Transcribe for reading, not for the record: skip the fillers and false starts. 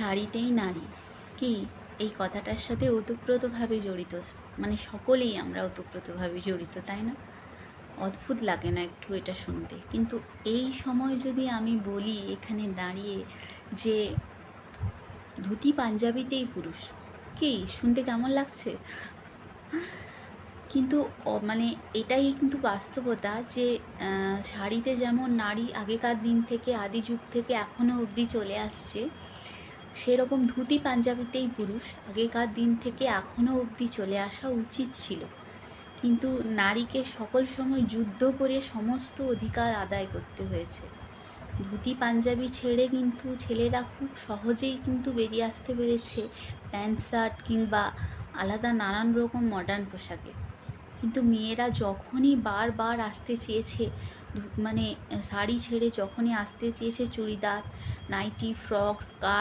শাড়িতেই নারী কি এই কথাটার সাথে ওতপ্রোতভাবে জড়িত, মানে সকলেই আমরা ওতপ্রোতভাবে জড়িত, তাই না? অদ্ভুত লাগে না একটু এটা শুনতে? কিন্তু এই সময় যদি আমি বলি এখানে দাঁড়িয়ে যে ধুতি পাঞ্জাবিতেই পুরুষ, কি শুনতে কেমন লাগছে? কিন্তু মানে এটাই কিন্তু বাস্তবতা যে শাড়িতে যেমন নারী আগেকার দিন থেকে আদি যুগ থেকে এখনও অবধি চলে আসছে, সেরকম ধুতি পাঞ্জাবিতেই পুরুষ আগেকার দিন থেকে এখনও অবধি চলে আসা উচিত ছিল। কিন্তু নারীকে সকল সময় যুদ্ধ করে সমস্ত অধিকার আদায় করতে হয়েছে। ধুতি পাঞ্জাবি ছেড়ে কিন্তু ছেলেরা খুব সহজেই কিন্তু বেরিয়ে আসতে পেরেছে প্যান্ট শার্ট কিংবা আলাদা নানান রকম মডার্ন পোশাকে। কিন্তু মেয়েরা যখনই বারবার আসতে চেয়েছে, মানে শাড়ি ছেড়ে যখনই আসতে চেয়েছে চুড়িদার, নাইটি, ফ্রক, স্কার্ট,